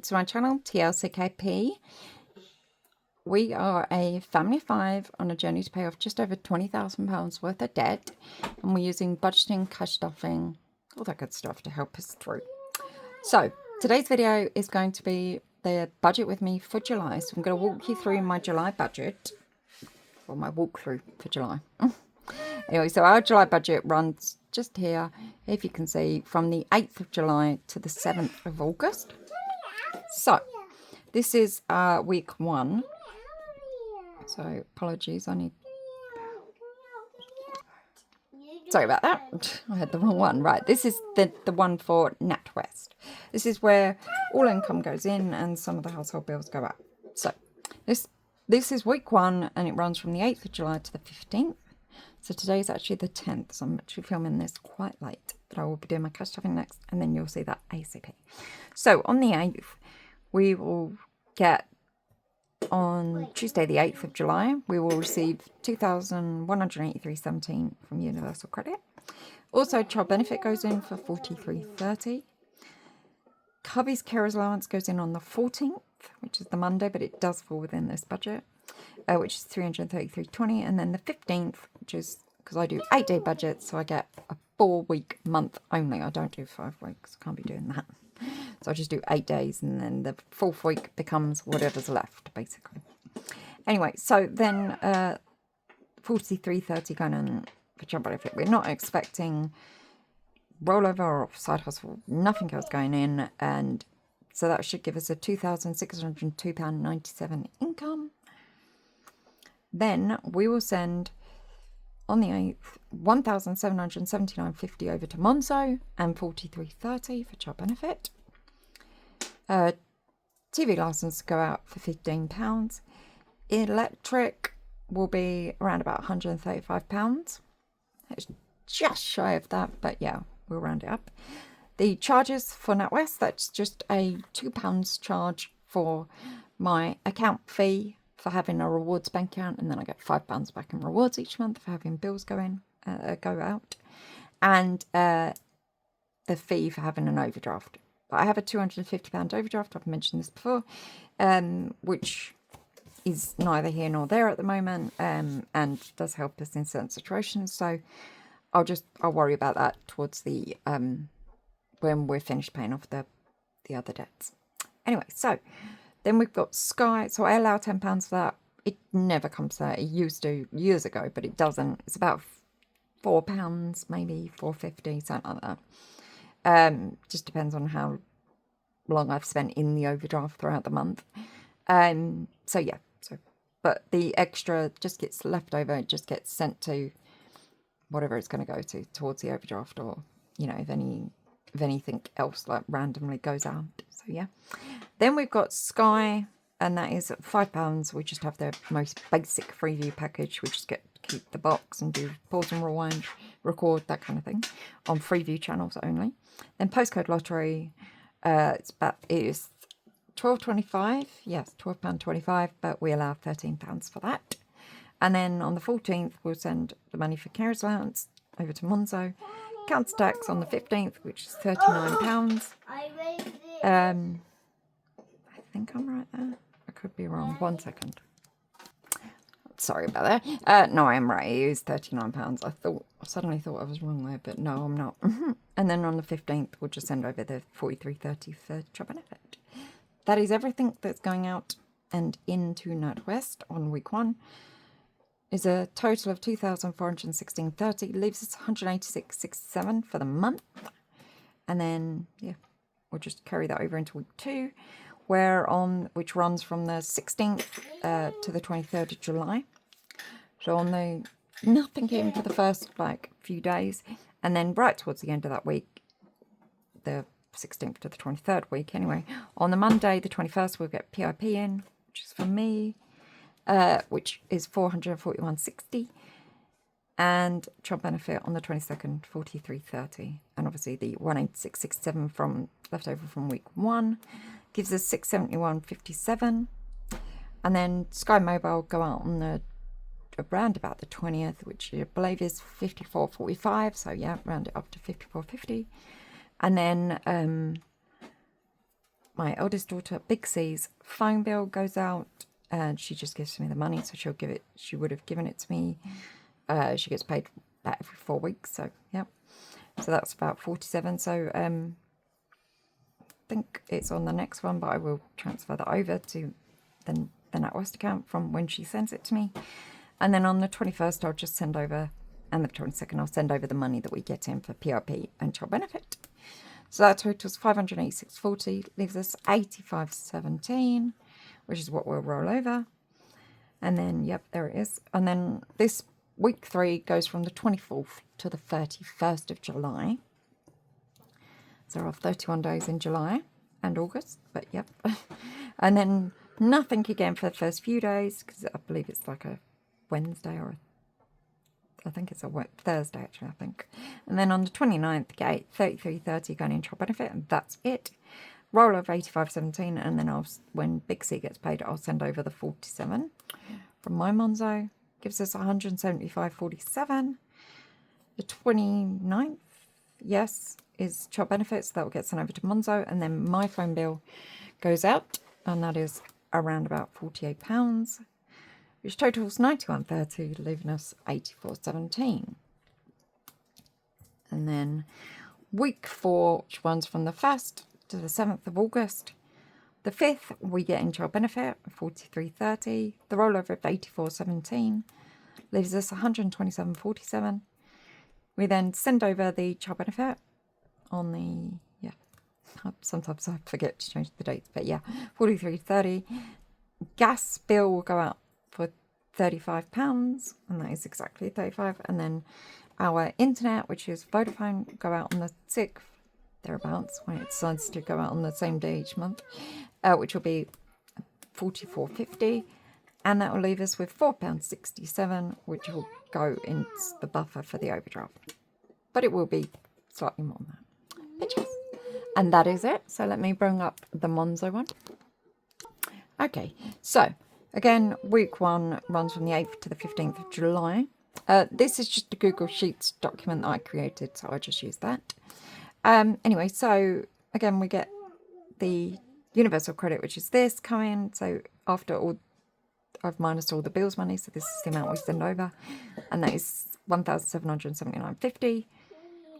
to my channel, TLCKP. We are a family of 5 on a journey to pay off just over £20,000 worth of debt, and we're using budgeting, cash stuffing, all that good stuff to help us through. So today's video is going to be the budget with me for July. So I'm going to walk you through my July budget, or my walkthrough for July. Anyway, so our July budget runs just here, if you can see, from the 8th of July to the 7th of August. So this is week 1. So apologies, sorry about that. I had the wrong one. Right, this is the one for NatWest. This is where all income goes in and some of the household bills go out. So this is week 1, and it runs from the 8th of July to the 15th. So today is actually the 10th, so I'm actually filming this quite late, but I will be doing my cash stuffing next, and then you'll see that ASAP. So on the 8th, we will get, on Tuesday the 8th of July, we will receive £2,183.17 from Universal Credit. Also, child benefit goes in for £43.30. Cubby's carer's allowance goes in on the 14th, which is the Monday, but it does fall within this budget, which is £333.20. And then the 15th, which is, because I do 8-day budgets, so I get a 4-week month only. I don't do 5 weeks. I can't be doing that. So I just do 8 days, and then the 4th week becomes whatever's left, basically. Anyway, so then £43.30 going in for child benefit. We're not expecting rollover or side hustle, nothing else going in, and so that should give us a £2,602.97 income. Then we will send, on the 8th, £1,779.50 over to Monzo and £43.30 for child benefit. TV license go out for £15. Electric will be around about £135. It's just shy of that, but yeah, we'll round it up. The charges for NatWest, that's just a £2 charge for my account fee for having a rewards bank account, and then I get £5 back in rewards each month for having bills go out, and the fee for having an overdraft. But I have a £250 overdraft. I've mentioned this before, which is neither here nor there at the moment, and does help us in certain situations. So I'll worry about that towards the when we're finished paying off the other debts. Anyway, so then we've got Sky. So I allow £10 for that. It never comes there. It used to years ago, but it doesn't. It's about £4, maybe £4.50, something like that. Just depends on how long I've spent in the overdraft throughout the month. So yeah. So, but the extra just gets left over. It just gets sent to whatever it's going to go to towards the overdraft, or if anything else like randomly goes out. So yeah. Then we've got Sky, and that is £5. We just have the most basic Freeview package. We just keep the box and do pause and rewind, record, that kind of thing, on Freeview channels only. Then postcode lottery, it is £12.25. Yes, £12.25, but we allow £13 for that. And then on the 14th, we'll send the money for carer's allowance over to Monzo. Council tax on the 15th, which is £39. I think I'm right there. I could be wrong. 1 second. Sorry about that. No, I am right. It is £39. I suddenly thought I was wrong there, but no, I'm not. And then on the 15th, we'll just send over the £43.30 for child benefit. That is everything that's going out and into NatWest on week 1. Is a total of £2,416.30. Leaves us £186.67 for the month. And then, yeah, we'll just carry that over into week 2, which runs from the 16th to the 23rd of July. So nothing came for the first few days, and then right towards the end of that week, the 16th to the 23rd week anyway, on the Monday the 21st, we'll get PIP in, which is for me, which is £441.60, and child benefit on the 22nd, £43.30, and obviously the £186.67 from left over from week 1 gives us £671.57. And then Sky Mobile go out on around about the 20th, which I believe is £54.45. So yeah, round it up to £54.50. And then my eldest daughter, Big C's phone bill goes out, and she just gives me the money. So she would have given it to me. She gets paid about every 4 weeks. So, yeah. So that's about 47. So, I think it's on the next one, but I will transfer that over to the NatWest account from when she sends it to me. And then on the 21st, I'll just send over, and the 22nd, I'll send over the money that we get in for PRP and child benefit. So that totals 586.40, leaves us 85.17, which is what we'll roll over. And then, yep, there it is. And then this week 3 goes from the 24th to the 31st of July. So there are 31 days in July and August, but yep. And then nothing again for the first few days, because I believe it's like a Wednesday or I think it's a Thursday actually, I think. And then on the 29th, get 33.30 going into child benefit, and that's it. Roll of 85.17, and then when Big C gets paid, I'll send over the 47 from my Monzo. Gives us 175.47. The 29th, yes, is child benefits. That will get sent over to Monzo, and then my phone bill goes out, and that is around about £48, which totals 91.30, leaving us 84.17. And then week 4, which runs from the 1st to the 7th of August. The 5th, we get in child benefit, 43.30. The rollover of 84.17 leaves us 127.47. We then send over the child benefit on the, sometimes I forget to change the dates, but yeah, 43.30. Gas bill will go out for £35, and that is exactly 35. And then our internet, which is Vodafone, go out on the 6th, thereabouts, when it decides to go out on the same day each month, which will be 44.50, and that will leave us with £4.67, which will go into the buffer for the overdraft. But it will be slightly more than that. But yes. And that is it. So let me bring up the Monzo one. Okay, so again, week 1 runs from the 8th to the 15th of July. This is just a Google Sheets document that I created, so I just use that. Anyway, so again, we get the universal credit, which is this coming. So after all, I've minus all the bills money, so this is the amount we send over, and that is 1,779.50.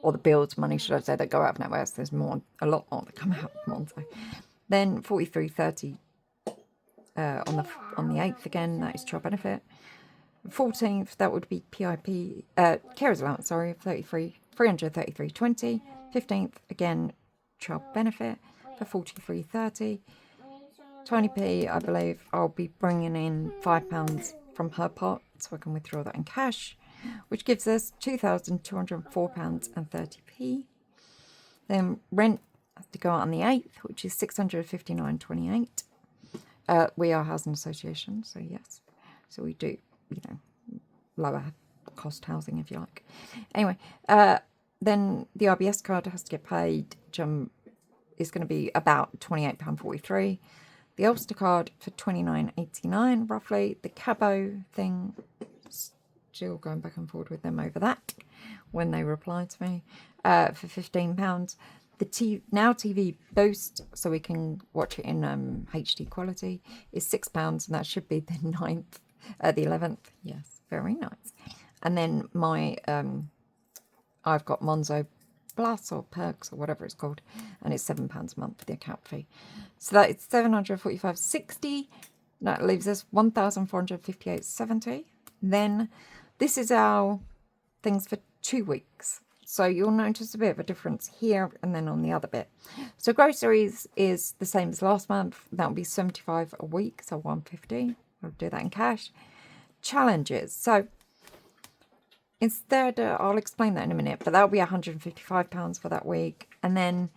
Or the bills money, should I say, that go out of NatWest. There's a lot more that come out of Monzo. Then 43.30 on the 8th again, that is child benefit. 14th, that would be PIP, carers allowance, sorry, 333.20. 15th, again, child benefit for 43.30. 20p, I believe I'll be bringing in £5 from her pot, so I can withdraw that in cash, which gives us £2,204.30. Then rent has to go out on the 8th, which is £659.28. We are a housing association, so yes. So we do, lower cost housing, if you like. Anyway, then the RBS card has to get paid, which is going to be about £28.43. The Ulster card for £29.89, roughly. The Cabo thing, still going back and forward with them over that when they reply to me, for £15. The Now TV Boost, so we can watch it in HD quality, is £6, and that should be the 11th. Yes, very nice. And then my, I've got Monzo Plus or Perks or whatever it's called, and it's £7 a month for the account fee. So that is £745.60. That leaves us £1,458.70. Then this is our things for 2 weeks. So you'll notice a bit of a difference here and then on the other bit. So groceries is the same as last month. That will be £75 a week, so £150. I'll do that in cash. Challenges. So instead, I'll explain that in a minute, but that'll be £155 for that week. And then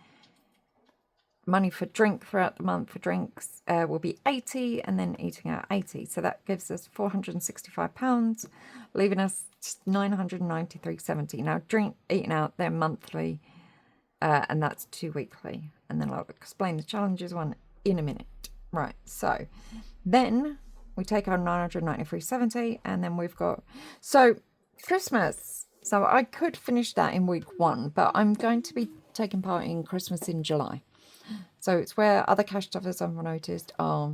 money for drink throughout the month for drinks will be £80, and then eating out £80. So that gives us £465, leaving us £993.70. Now, eating out, they're monthly, and that's 2 weekly. And then I'll explain the challenges one in a minute. Right, so then we take our £993.70, and then we've got... So Christmas. So I could finish that in week 1, but I'm going to be taking part in Christmas in July. So it's where other cash stuffers I've noticed are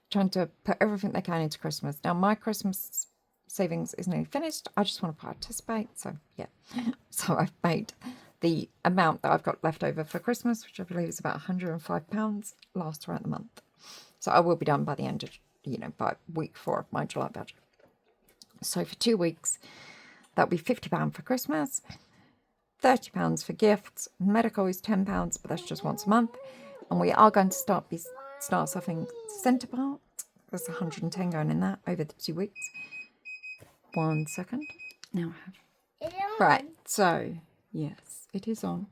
trying to put everything they can into Christmas. Now, my Christmas savings is nearly finished. I just want to participate. So, yeah. So I've made the amount that I've got left over for Christmas, which I believe is about £105, last throughout the month. So I will be done by the end of, by week 4 of my July budget. So for 2 weeks, that'll be £50 for Christmas, £30 for gifts. Medical is £10, but that's just once a month. And we are going to start stuffing centre part. There's 110 going in that over the 2 weeks. 1 second. Now I have. Right, so yes, it is on.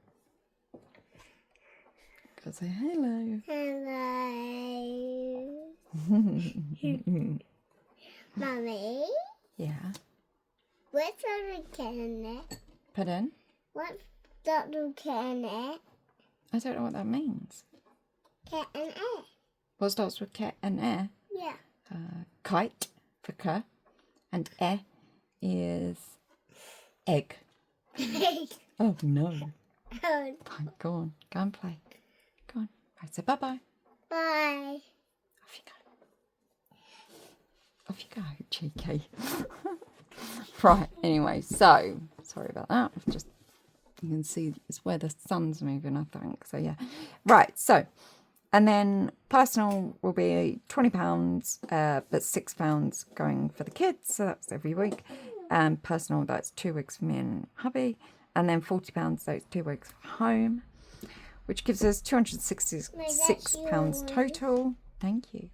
Go say hello. Hello. Mummy? Yeah. What's that cat in it? Pardon? What's that little cat in it? I don't know what that means. Cat and air. What starts with cat and air? Yeah. Kite for k, and air is egg. Oh no. Oh, Fine, go on. Go and play. Go on. Right, say bye-bye. bye. Off you go. Off you go, cheeky. Right, anyway, so, sorry about that. You can see it's where the sun's moving, I think. So, yeah. Right, so, and then personal will be £20, but £6 going for the kids. So that's every week. And personal, that's 2 weeks for me and hubby. And then £40, so it's 2 weeks for home, which gives us £266 total. Thank you.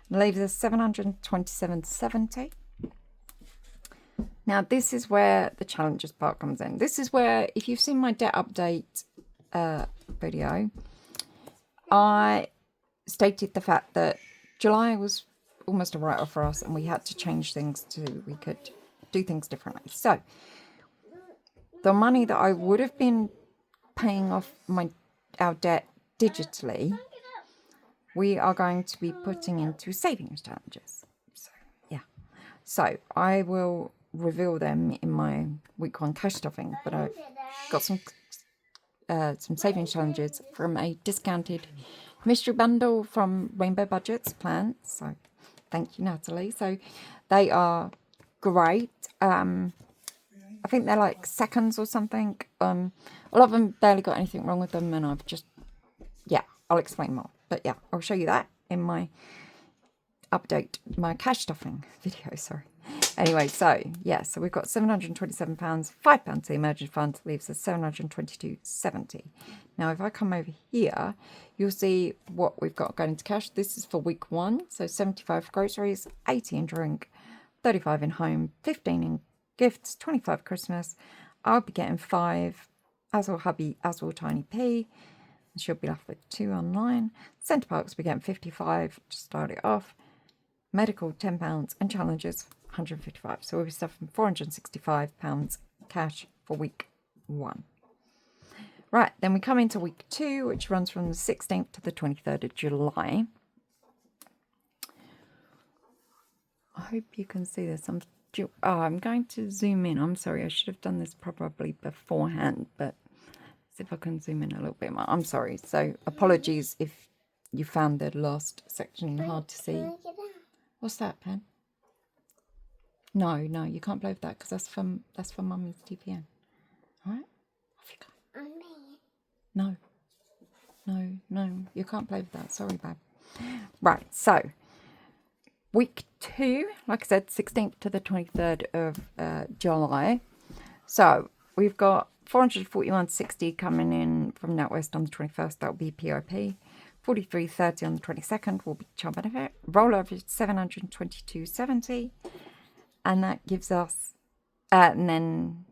And leaves us £727.70. Now, this is where the challenges part comes in. This is where, if you've seen my debt update video, I stated the fact that July was almost a write-off for us and we had to change things we could do things differently. So, the money that I would have been paying off our debt digitally, we are going to be putting into savings challenges. So, yeah. So, I will reveal them in my week 1 cash stuffing, but I've got some savings challenges from a discounted mystery bundle from Rainbow Budgets plan. So thank you, Natalie. So they are great. I think they're like seconds or something. A lot of them barely got anything wrong with them, and I've just, I'll explain more. But yeah, I'll show you that in my cash stuffing video, sorry. Anyway, so we've got £727, £5 the emergency fund leaves us £722.70. Now, if I come over here, you'll see what we've got going into cash. This is for week 1, so 75 for groceries, 80 in drink, 35 in home, 15 in gifts, 25 Christmas. I'll be getting 5, as will hubby, as will Tiny P. And she'll be left with 2 online. Centre Parks will be getting 55 to start it off. Medical, £10, and challenges, £155. So we'll be stuffing £465 cash for week 1. Right, then we come into week 2, which runs from the 16th to the 23rd of July. I hope you can see this. I'm going to zoom in. I'm sorry, I should have done this probably beforehand, but let's see if I can zoom in a little bit more. I'm sorry. So apologies if you found the last section hard to see. What's that, Pen? No, you can't play with that because that's from Mummy's TPN. All right, off you go. No, you can't play with that. Sorry, babe. Right, so week 2, like I said, 16th to the 23rd of July. So we've got 441.60 coming in from NatWest on the 21st. That will be POP. 43.30 on the 22nd will be child benefit. Rollover is 722.70, and that gives us. And then,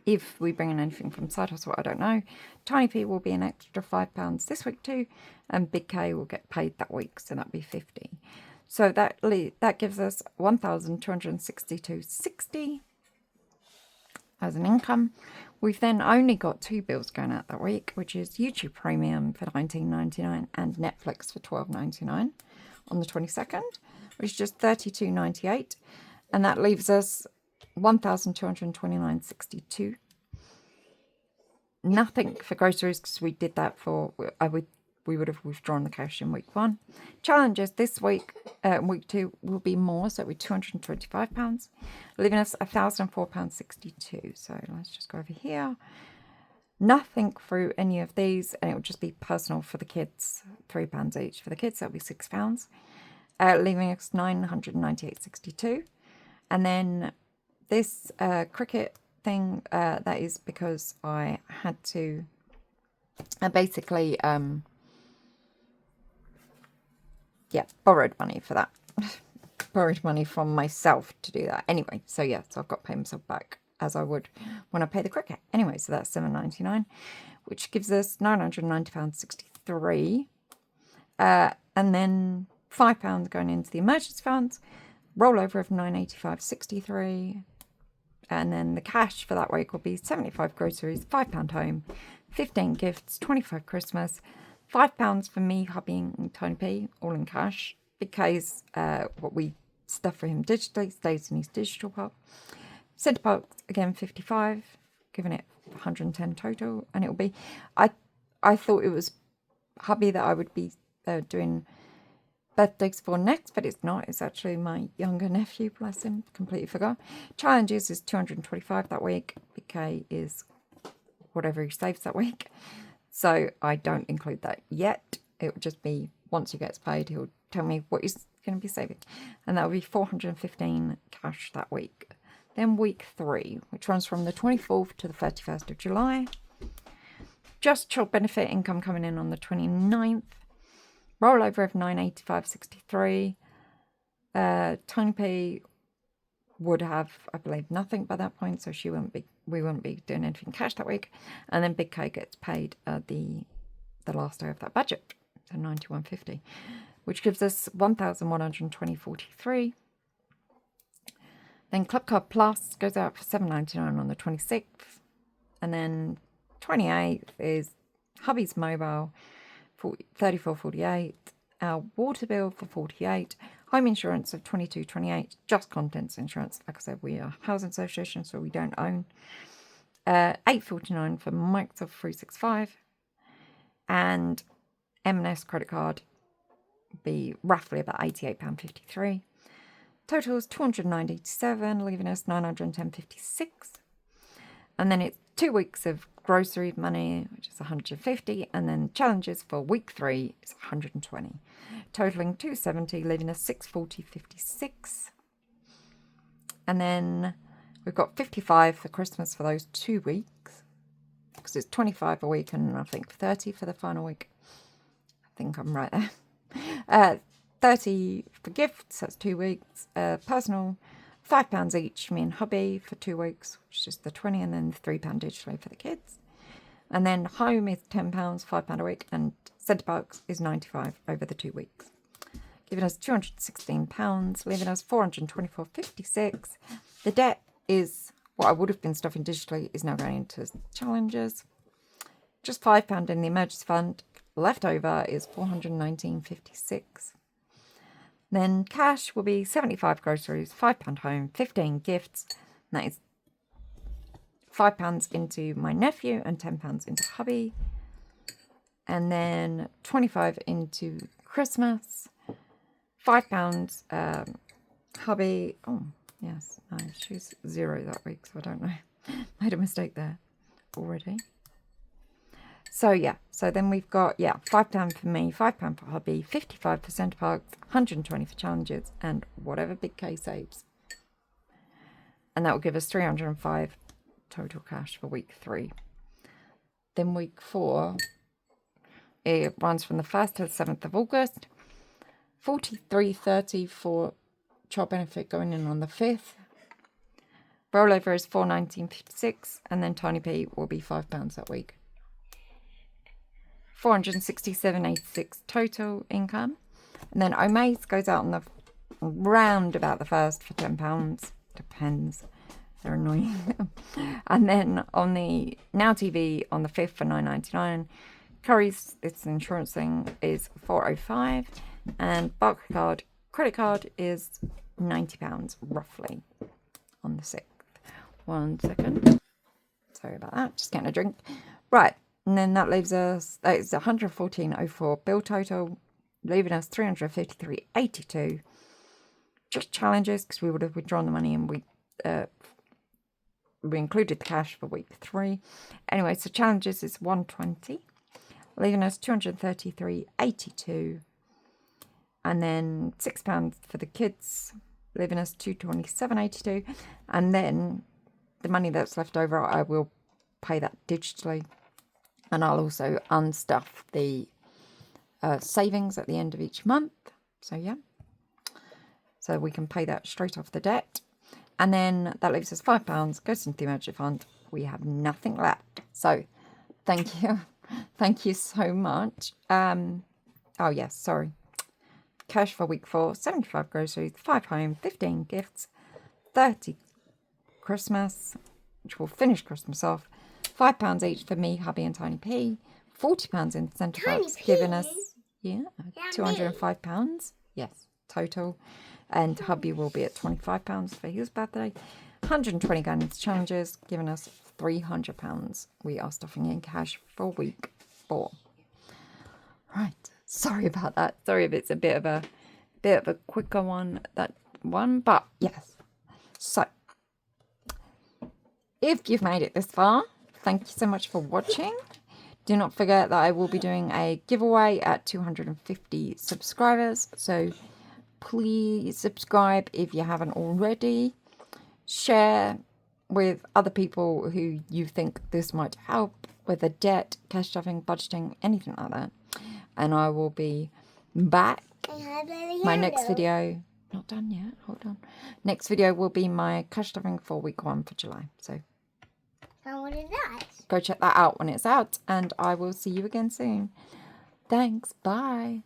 if we bring in anything from side hustle, I don't know. Tiny P will be an extra £5 this week too, and Big K will get paid that week, so that'll be 50. So that gives us 1,262.60 as an income. We've then only got 2 bills going out that week, which is YouTube Premium for $19.99 and Netflix for $12.99 on the 22nd, which is just $32.98, and that leaves us 1,229.62. nothing for groceries because we did that for, we would have withdrawn the cash in week 1. Challenges this week, week 2 will be more, so it'll be £225, leaving us £1,004.62. So let's just go over here. Nothing through any of these, and it will just be personal for the kids, £3 each for the kids. That'll be £6, leaving us £998.62. And then this cricket thing, that is because I had to basically borrowed money for that. Borrowed money from myself to do that. Anyway, so yeah, so I've got to pay myself back as I would when I pay the cricket. Anyway, so that's £7.99, which gives us £990.63. And then £5 going into the emergency funds, rollover of £985.63. And then the cash for that week will be 75 groceries, £5 home, 15 gifts, 25 Christmas, £5 for me, hubby and Tony P, all in cash, because what we stuff for him digitally stays in his digital pot. Centre Parks, again, 55, giving it 110 total, and it'll be, I thought it was hubby that I would be doing birthdays for next, but it's not. It's actually my younger nephew, bless him, completely forgot. Challenges is 225 that week. BK is whatever he saves that week. So I don't include that yet. It will just be once he gets paid, he'll tell me what he's going to be saving. And that will be 415 cash that week. Then week 3, which runs from the 24th to the 31st of July. Just child benefit income coming in on the 29th. Rollover of 985.63. Tony P would have, I believe, nothing by that point, so we wouldn't be doing anything cash that week. And then Big K gets paid the last day of that budget, so 91.50, which gives us 1,120.43. Then Club Card Plus goes out for $7.99 on the 26th, and then 28th is hubby's mobile, 34.48. Our water bill for 48. Home insurance of 22.28. Just contents insurance. Like I said, we are a housing association, so we don't own. 8.49 for Microsoft 365, and M&S credit card would be roughly about £88.53. Totals 297, leaving us 910.56. And then it's 2 weeks of grocery money, which is 150, and then challenges for week 3 is 120, totaling 270, leaving us 640.56. And then we've got 55 for Christmas for those 2 weeks, because it's 25 a week and I think 30 for the final week. I think I'm right there. 30 for gifts, that's 2 weeks. Personal, £5 each, me and hubby for 2 weeks, which is just the 20, and then £3 digitally for the kids. And then home is £10, £5 a week, and Centre Parks is 95 over the 2 weeks, giving us £216, leaving us 424.56. The debt is what I would have been stuffing digitally is now going into challenges. Just £5 in the emergency fund. Left over is 419.56. Then cash will be 75 groceries, £5 home, 15 gifts. And that is £5 into my nephew and £10 into hubby. And then 25 into Christmas, £5 hubby. Oh, yes, no, she's 0 that week, so I don't know. Made a mistake there already. So yeah, so then we've got, £5 for me, £5 for hubby, 55 for Centre Parks, 120 for challenges, and whatever Big K saves. And that will give us 305 total cash for week 3. Then week 4, it runs from the 1st to the 7th of August. 43.30 for child benefit going in on the 5th. Rollover is 419.56, and then Tiny P will be £5 that week. 467.86 total income. And then Omaze goes out on the round about the 1st for £10. Depends. They're annoying. And then on the Now TV on the 5th for $9.99. Curry's, it's an insurance thing, is $4.05. And Barclaycard credit card is £90 roughly on the 6th. 1 second. Sorry about that. Just getting a drink. Right, and then that leaves us, that is 114.04 bill total, leaving us 353.82. Just challenges, because we would have withdrawn the money and we included the cash for week 3. Anyway, so challenges is 120, leaving us 233.82. And then £6 for the kids, leaving us 227.82. And then the money that's left over, I will pay that digitally. And I'll also unstuff the savings at the end of each month. So, yeah. So we can pay that straight off the debt. And then that leaves us £5, goes into the emergency fund. We have nothing left. So, thank you. Thank you so much. Oh, yes, sorry. Cash for week 4, 75 groceries, 5 home, 15 gifts, 30 Christmas, which will finish Christmas off. £5 each for me, hubby and Tiny P. £40 in centre bucks, giving us, £205. Yes, total. And hubby will be at £25 for his birthday. 120 going into challenges, giving us £300. We are stuffing in cash for week 4. Right. Sorry about that. Sorry if it's a bit of a quicker one, that one, but yes. So, if you've made it this far, thank you so much for watching. Do not forget that I will be doing a giveaway at 250 subscribers. So, please subscribe if you haven't already. Share with other people who you think this might help, whether debt, cash stuffing, budgeting, anything like that. And I will be back. My next video, not done yet, hold on. Next video will be my cash stuffing for week 1 for July. So what is that? Go check that out when it's out, and I will see you again soon. Thanks, bye.